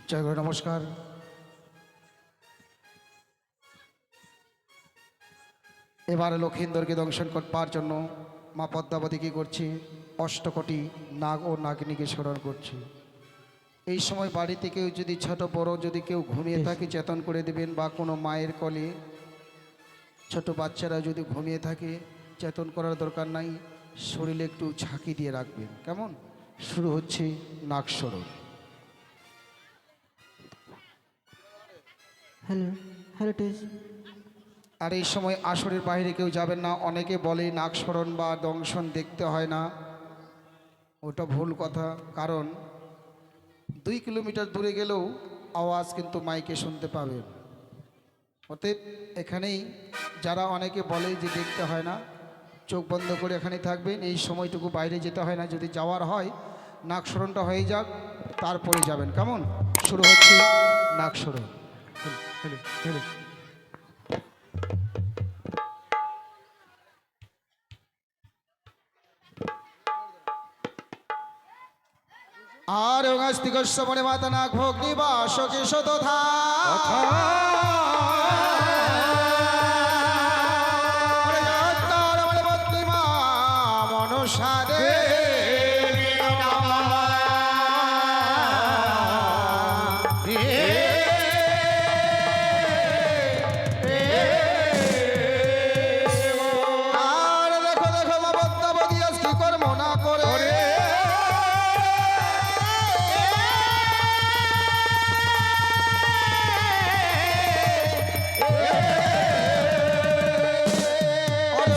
জয় গুরু নমস্কার। এবারে লক্ষিন্দরকে দংশন করবার জন্য মা পদ্মাবতী কী করছি, অষ্টকোটি নাগ ও নাগিনীকে স্মরণ করছি। এই সময় বাড়িতে কেউ যদি ছোট বড় যদি কেউ ঘুমিয়ে থাকে চেতন করে দেবেন, বা কোনো মায়ের কোলে ছোট বাচ্চারা যদি ঘুমিয়ে থাকে চেতন করার দরকার নাই, শরীরে একটু ঝাঁকি দিয়ে রাখবেন। কেমন? শুরু হচ্ছে নাগ স্মরণ। Hello hello test. আর এই সময় আসরের বাইরে কেউ যাবেন না। অনেকে বলে নাগস্মরণ বা দংশন দেখতে হয় না, ওটা ভুল কথা। কারণ 2 কিলোমিটার দূরে গেলেও আওয়াজ কিন্তু মাইকে শুনতে পাবেন। অতএব এখানেই যারা অনেকে বলে যে দেখতে হয় না, চোখ বন্ধ করে এখানে থাকবেন। এই সময়টুকু বাইরে যেতে হয় না। যদি যাওয়ার হয় নাগস্মরণটা হয়ে যাক, তারপরে যাবেন। কেমন? শুরু হচ্ছে নাগস্মরণ। আর অস্তিকস্য মনে মাতা নাগ ভগ্নি বাসকে শতধা মনসাদে আর দেখো দেখো মা পদ্মাবতী আজ কি কর্ম না করে।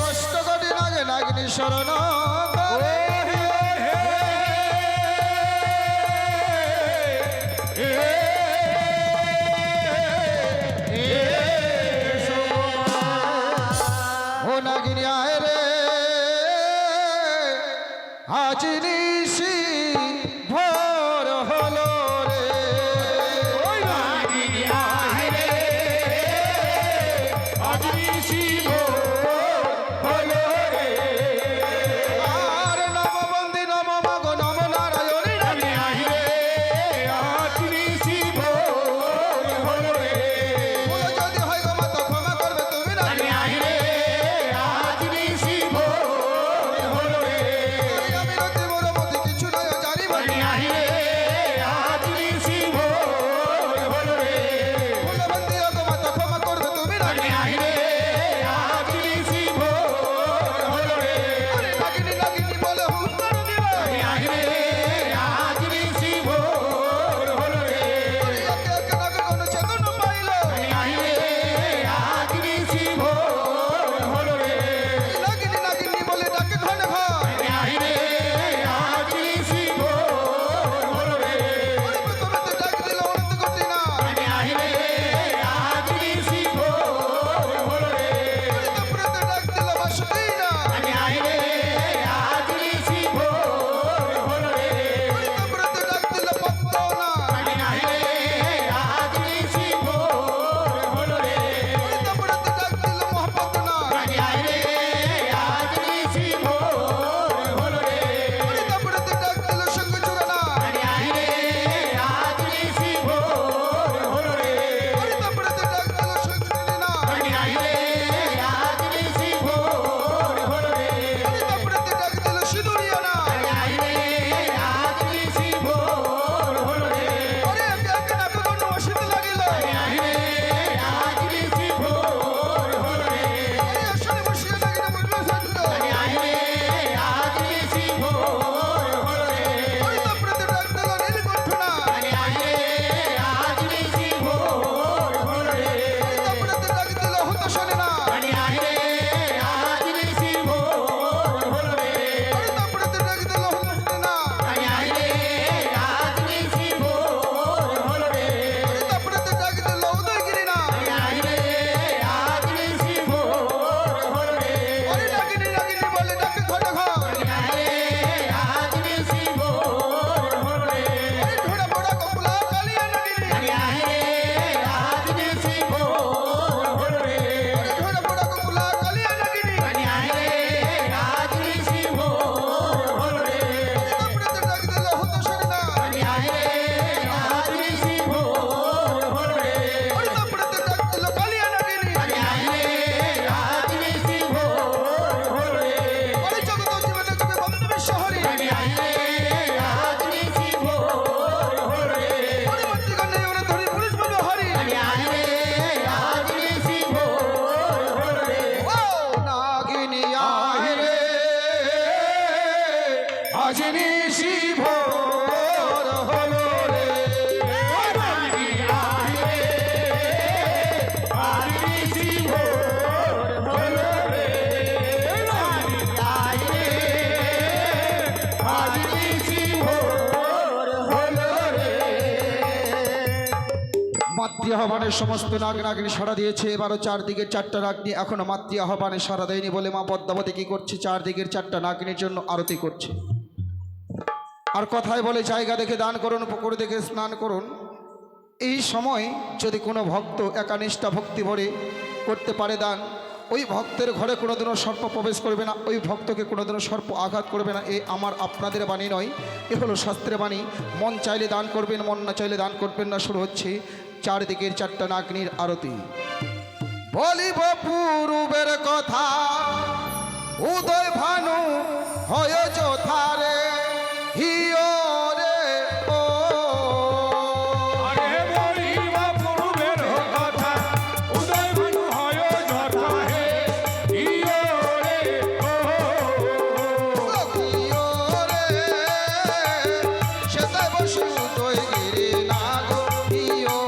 অষ্টকোটি নাগে নাগিনী শরণ করে। ও নাগিনী আয় রে, আজ নিশি ভোর হলো রে। আর নববন্দী নম মগ নম নারায়ণী ভুল যদি হয় গো মাতা ক্ষমা করবে তুমি না। আমি রতি মোর মতি কিছু নয় জানিব। পরবর্তী গানে আমরা ধরি পুলিশ বলবে হরি ও নাগিনী আয় রে আজ নিশি ভোর হলো রে মাতৃ আহ্বানের সমস্ত নাগ নাগিনী সাড়া দিয়েছে। এবারও চারদিকের চারটা নাগিনী এখনো মাতৃ আহ্বানে সাড়া দেয়নি বলে মা পদ্মাবতী কি করছে, চারদিকের চারটা নাগিনীর জন্য আরতি করছে। আর কথায় বলে জায়গা দেখে দান করুন, পুকুর দেখে স্নান করুন। এই সময় যদি কোনো ভক্ত একানিষ্ঠা ভক্তি ভরে করতে পারে দান, ওই ভক্তের ঘরে কোনোদিনও সর্প প্রবেশ করবে না, ওই ভক্তকে কোনোদিনও সর্প আঘাত করবে না। এ আমার আপনাদের বাণী নয়, এ হলো শাস্ত্রের বাণী। মন চাইলে দান করবেন, মন না চাইলে দান করবেন না। শুরু হচ্ছে চারদিকের চারটা নাগিনীর আরতি। বলিব পূর্বের কথা উদয় ভানু হয় যথারে হিও রে ও হিও রে সেতাই বসু উদয় গিরি নাগো হিও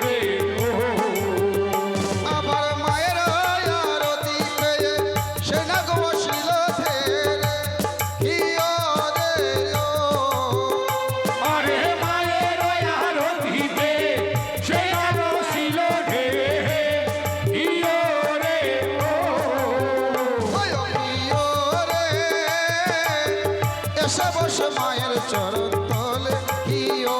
রে আবার মায়ের আরতি পেয়ে সে নাগ বসিল ধেরে হিও রে ওই হিও রে এসে বসে মায়ের চরণ তলে হিও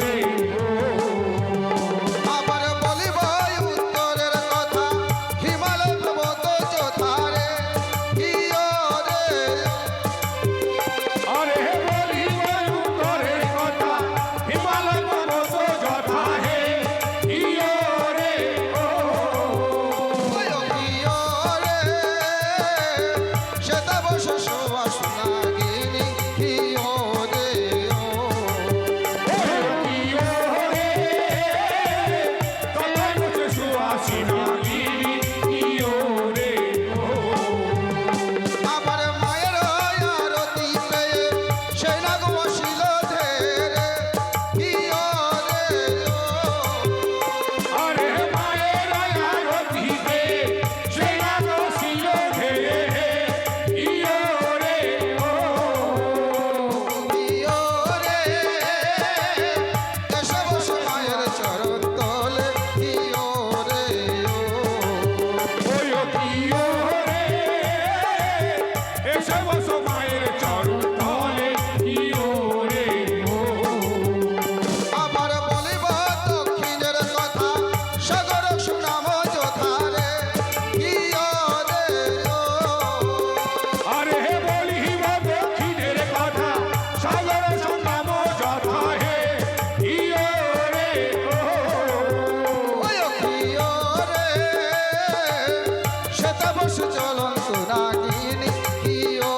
রে আবার বলিব উত্তরের কথা হিমালয় পর্বত যথারে হিও রে ওই হিও রে সেতা বসে সুবাস নাগিনী হিও রে আবার মায়ের আরতি পেয়ে সে নাগ বসিল ধেরে হিও রে হিও রে এসে বসে মায়ের চরণ তলে হিও রে আবার বলিব দক্ষিণের কথা সাগর সুনাম যথারে হিও রে ওই হিও রে সেতা বসে চলন্ত নাগিনী হিও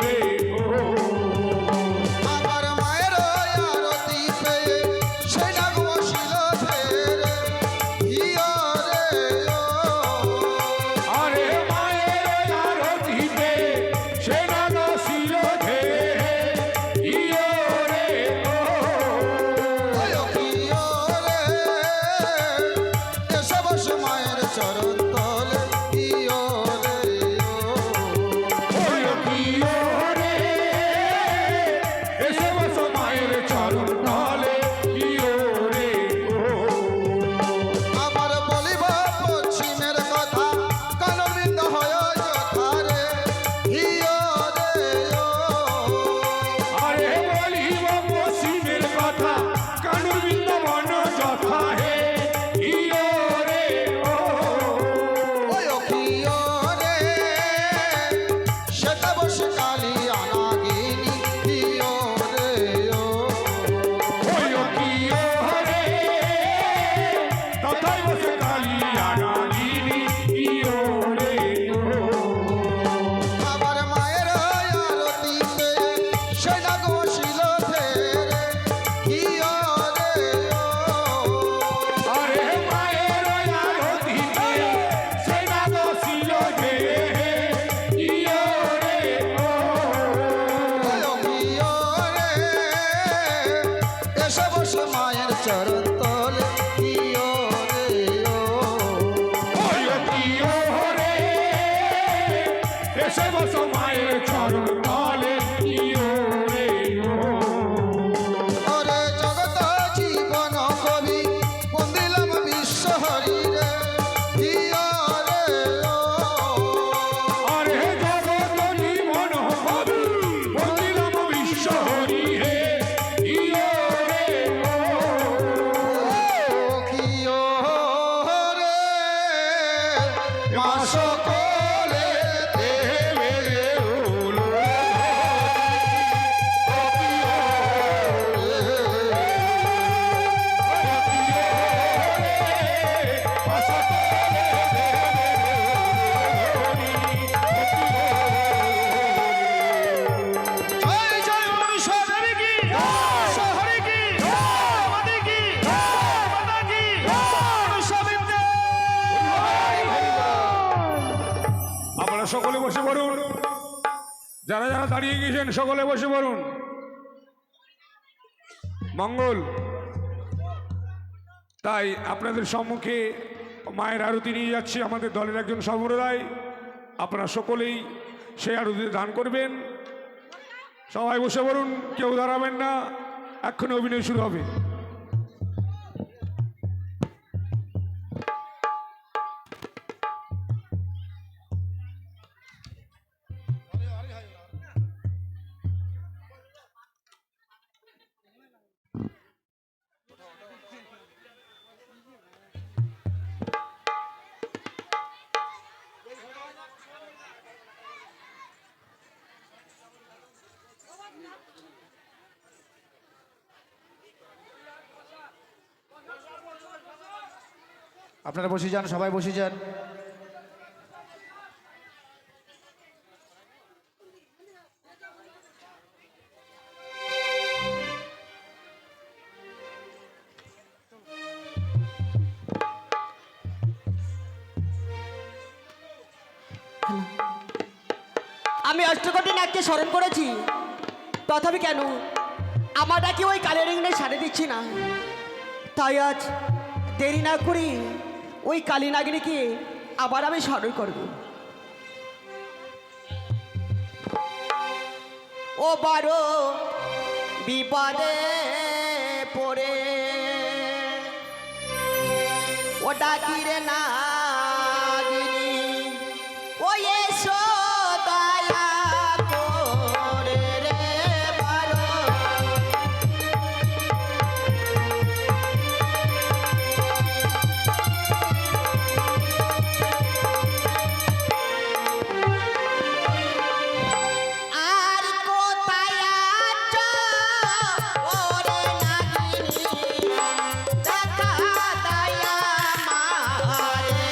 রে আবার মায়ের আরতি পেয়ে সে নাগ বসিল ধেরে হিও রে সেনা ছিল ধে ইয়ো রে ও এসে বসে মায়ের চরণ তলে কিও রে ও কিও রে এসে বসো মায়ের চরণ তলে কিও রে ওরে জগত জীবন কবি বন্দিলাম বিশ্ব হরি রে কিও রে ও আরে জগত জীবন কবি বন্দিলাম বিশ্ব হরি হে কিও রে কিও রে মা সকলে দেবে রে উলো জয় জয় মনুষ্য দেবী কি শহরে কি আমাদের কি মাতা কি মনুষ্য বিদ্যে আপনারা সকলে বসে পড়ুন যারা যারা দাঁড়িয়ে গিয়েছেন সকলে বসে পড়ুন মঙ্গল তাই আপনাদের সম্মুখে মায়ের আরতি নিয়ে যাচ্ছে আমাদের দলের একজন সম্প্রদায় আপনারা সকলেই সেই আরতিতে দান করবেন সবাই বসে পড়ুন কেউ দাঁড়াবেন না এক্ষুনি অভিনয় শুরু হবে আপনারা বসে যান সবাই বসে যান আমি অষ্টকোটি নাককে স্মরণ করেছি তথাপি কেন আমার নাকি ওই কালের ইংরে সারে দিচ্ছি না তাই আজ দেরি না করি ওই কালী নাগিনীকে আবার আমি স্মরণ করব ও বারো বিপদে পড়ে ও ডাকিরে নাগিনী ও এসো দয়া করে রে বারো আর কোথায় আছো ওরে নাগিনী দেখা দয়া মারে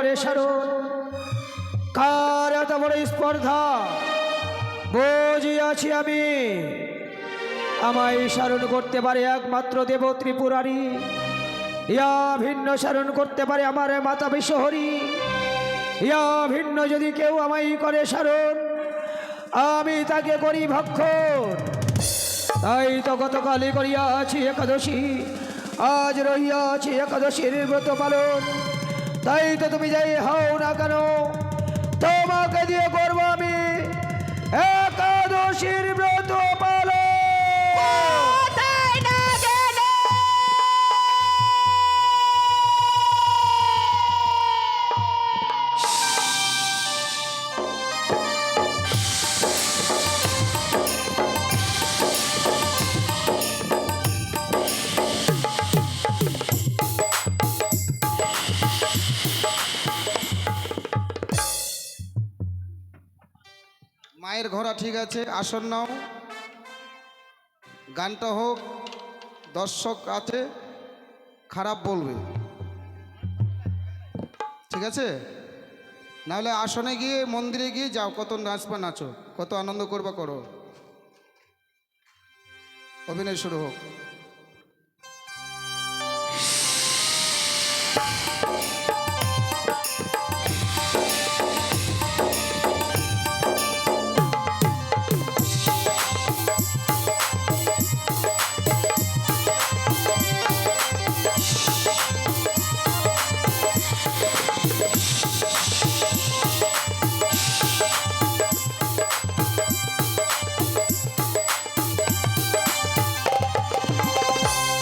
করে সারণ, কার এত বড় স্পর্ধা বুঝিয়াছি আমি। আমায় সারণ করতে পারে একমাত্র দেব ত্রিপুরারি, ইয়া ভিন্ন সারণ করতে পারে আমার মাতা বিশ্বহরি। ইয়া ভিন্ন যদি কেউ আমায় করে সারণ, আমি তাকে করি ভক্ষণ। তাই তো গতকালই করিয়াছি একাদশী, আজ রহিয়াছি একাদশীর ব্রত পালন। তাই তো তুমি যাই হও না কেন, তোমাকে দিয়ে করবো আমি একাদশীর ব্রত পালন। মায়ের ঘোড়া ঠিক আছে, আসন নাও। গানটা হোক, দর্শক আছে, খারাপ বলবে, ঠিক আছে? নাহলে আসনে গিয়ে মন্দিরে গিয়ে যাও, কত নাচবা নাচো, কত আনন্দ করবা করো। অভিনয় শুরু হোক।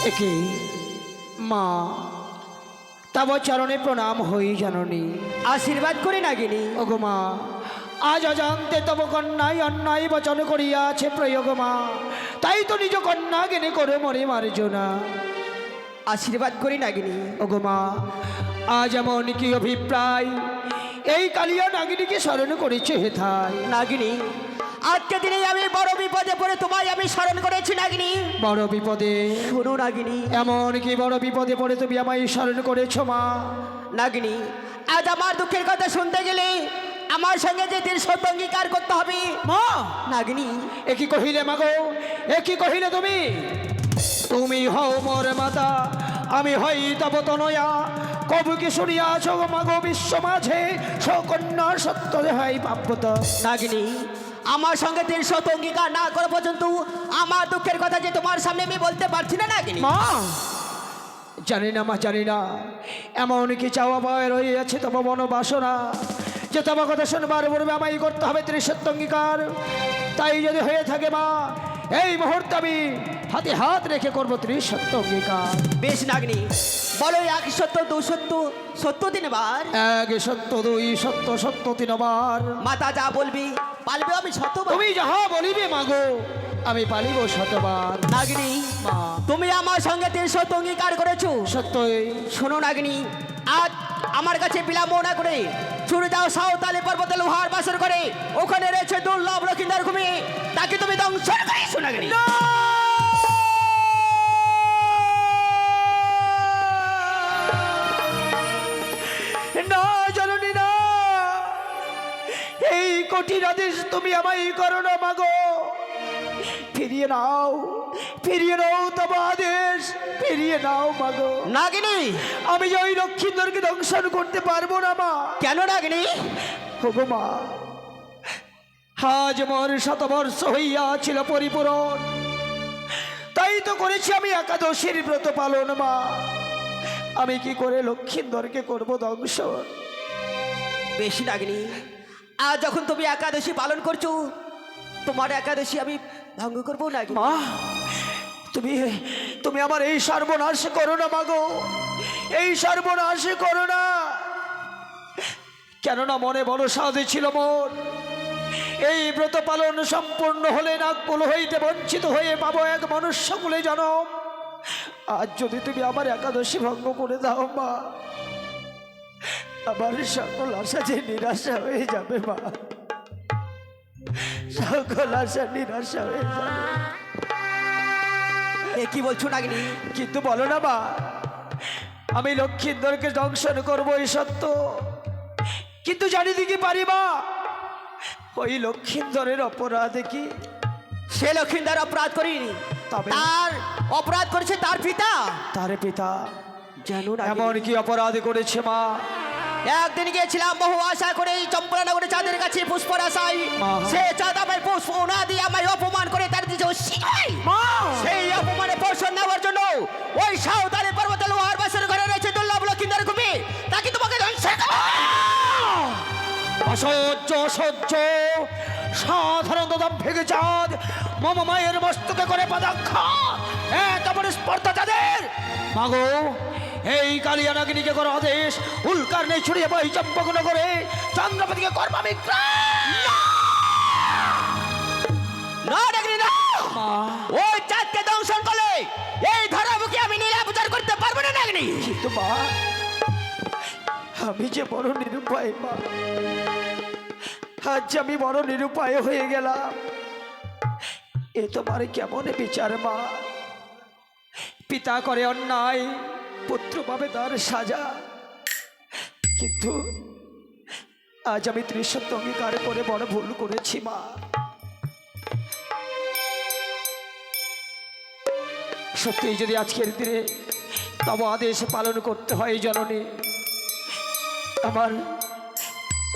একে মা, তব চরণে প্রণাম হই জননী। আশীর্বাদ করে নাগিনী। ওগো মা, আজ অজান্তে তব কন্যাই অন্যায় বচন করিয়াছে প্রয়োগ মা, তাই তো নিজ কন্যা জ্ঞানে করে মরে মার্জনা। আশীর্বাদ করে নাগিনী। ওগো মা, আজ এমন কি অভিপ্রায় এই কালিয়া নাগিনীকে স্মরণ করেছে হেথায়। নাগিনী, আজকে দিনে আমি বড় বিপদে পড়ে তোমায় আমি স্মরণ করেছি নাগিনী। বড় বিপদে? শোনো নাগিনী। এমন কি বড় বিপদে পড়ে তুমি আমায় স্মরণ করেছ মা? নাগিনী, আজ আমার দুঃখের কথা শুনতে গেলে আমার সঙ্গে যে দিন সত্য অঙ্গীকার করতে হবে। মা, নাগিনী, এ কি কহিলে মাগো, এ কি কহিলে তুমি? তুমি হও মোর মাতা, আমি হই তব তনয়া। কবু কি শুনিয়াছ গো মাগো বিশ্ব মাঝে সকন্যা সত্য দেহাই পাপ্যত। নাগিনী, আমার সঙ্গে দিন সত্য অঙ্গীকার না করা পর্যন্ত আমার দুঃখের কথা যে তোমার সামনে আমি বলতে পারছি না নাগিনী। মা, জানি না মা, জানি না এমন কি চাওয়া পাওয়া রয়েছে তব বনবাসনা যে তোমার কথা শুনবার পূর্বে আমায় করতে হবে ত্রিসত্য অঙ্গীকার। তাই যদি হয়ে থাকে মা, এই মুহূর্তে আমি হাতে হাত রেখে করবো ত্রিসত্য অঙ্গীকার। বেশ নাগিনী, বলো এক সত্য দু সত্য সত্য তিনবার। এক সত্য, দুই সত্য, সত্য তিনবার। মাতা যা বলবি পালবে আমি শতবার। তুমি যাহা বলিবে মাগো, আমি পালিব শতবার। নাগিনী, মা, তুমি আমার সঙ্গে দিন সত্য অঙ্গীকার করেছো। সত্যই। শোনো নাগিনী, আজ আমার কাছে বিলম্ব না করে ছুটে যাও সাঁওতালি পর্বতে লোহার বাসর করে, ওখানে রয়েছে দুর্লভ লক্ষিন্দার ঘুমি, তাকে তুমি দংশন করে শোনাগিনী। না জননী না, এই কঠিন আদেশ তুমি আমায় করো না মাগো। ফিরিয়ে নাও, ফিরিয়ে নাও তব আদেশ, ফিরিয়ে নাও মাগো। নাগিনী, আমি যে ওই লক্ষিন্দরকে দংশন করতে পারবো না মা। কেন নাগিনী? ওগো মা, আজ মোর শতবর্ষ হইয়াছিল পরিপূরণ, তাই তো করেছি আমি একাদশীর ব্রত পালন মা। আমি কি করে লক্ষিন্দরকে করবো দংশন? বেশি নাগিনী, আজ যখন তুমি একাদশী পালন করছো, তোমার একাদশী আমি ভঙ্গ করবো নাকি? মা, তুমি তুমি আমার এই সর্বনাশ করো না মাগো, এই সর্বনাশ করো না। কেননা মনে বড় সাধে ছিল মোর, এই ব্রত পালন সম্পূর্ণ হলে নাগকুল হইতে বঞ্চিত হয়ে পাবো এক মনুষ্যকুলে জনম। আজ যদি তুমি আমার একাদশী ভঙ্গ করে দাও মা, আমার সকল আশা যে নিরাশা হয়ে যাবে মা, সকল আশা নিরাশা হয়ে যাবে। এ কি বলছো নাগিনী? কিন্তু বলো না মা, আমি লক্ষিন্দরকে দংশন করবো এই সত্য, কিন্তু জানি দিকে পারি মা, ওই লক্ষিন্দরের অপরাধে কি সে লক্ষিন্দর অপরাধ করিনি, তবে? তার অপরাধ করেছে তার পিতা। তার পিতা জানো না এমন কি অপরাধ করেছে মা? একদিন গিয়েছিলাম বহু আশা করে এই চম্পলানগরে চাঁদের কাছে পুষ্পর আশায়, মা। সে চাঁদ আমায় পুষ্প না দিয়ে আমায় অপমান করে তার দিয়েছে অস্বীকার। মা সেই অপমানে পোষণ নেওয়ার জন্য ওই সাঁওতালি পর্বতে লোহার বাসের ঘরে রয়েছে দুর্লভ লক্ষিন্দর কুপি, তাকে তোমাকে ধ্বংস করো। অসহ্য অসহ্য সাধারণ দাম ভেঙে চাঁদ মম মায়ের মস্তকে করে পদাক্ষাত, এত বড় স্পর্ধা তাদের। মাগো এই কালিয়া নাগিনীকে করো আদেশ, উল্কার নেই ছড়িয়ে বই চম্পকনগরে চন্দ্রপতিকে করবো আমি না ডাকরি না, ওই চাঁদকে দংশন করলে এই ধরাবুকে আমি নীলাবতার করতে পারবো না নাগনি। কিন্তু মা আমি যে বড় নিরুপায় মা, আজ আমি বড় নিরুপায় হয়ে গেলাম। এ তোমার কেমন বিচার মা? পিতা করে অন্যায়, পুত্র পাবে তার সাজা, কিন্তু আজ আমি ত্রিসত্য অঙ্গীকার করে বড় ভুল করেছি মা। সত্যিই যদি আজকের দিনে তব আদেশ পালন করতে হয় জননী, আমার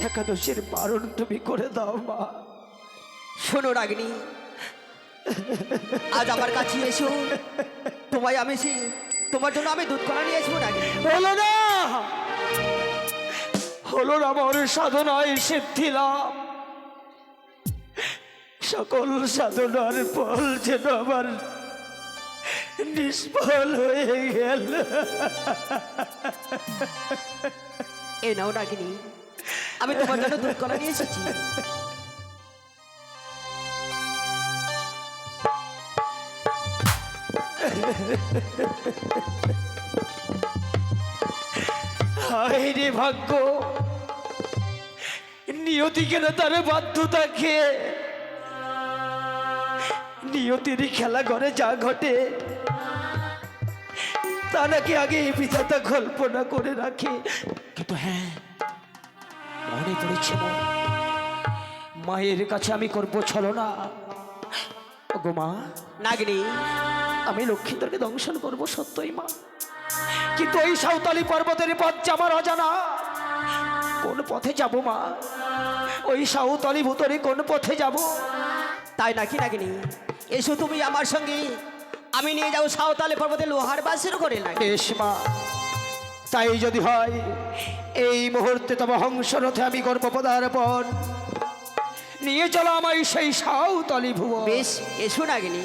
একাদশীর পালন তুমি করে দাও মা। শোনো রাগিনী, আজ আমার কাছে এসো, তোমায় আমি তোমার জন্য আমি দুধ কলা নিয়ে আসবো রাগিনী। হলো না, হলো না আমার সাধনায় সিদ্ধি লাভ, সকল সাধনার ফল যেন আমার নিষ্ফল হয়ে গেল। এ নাও রাগিনী, আমি তোমার জন্য দুধ কলা নিয়ে এসেছি। হায় রে ভাগ্য, নিয়তি কেন তার বাধ্যতা খেয়ে নিয়তির খেলা ঘরে যা ঘটে তা নাকি আগে এই বিধাতা কল্পনা করে রাখে। কিন্তু হ্যাঁ, মনে পড়েছে মায়ের কাছে আমি করবো ছলনা। ওগো মা, নাগিনী, আমি লক্ষ্মীন্দরকে দংশন করবো সত্যই মা, কিন্তু ওই সাঁওতালি পর্বতের পথ যে আমার অজানা। কোন পথে যাব মা? ওই সাঁওতালি ভূতরে কোন পথে যাব? তাই নাকি নাগিনী? এসো তুমি আমার সঙ্গে, আমি নিয়ে যাবো সাঁওতালি পর্বতে লোহার বাসের ঘরে লাগে। বেশ মা, তাই যদি হয় এই মুহূর্তে তবে হংসরথে আমি করব পদার্পণ। নিয়ে চলো আমায় সেই সাঁওতালি ভুবন। বেশ, এসো নাগিনী।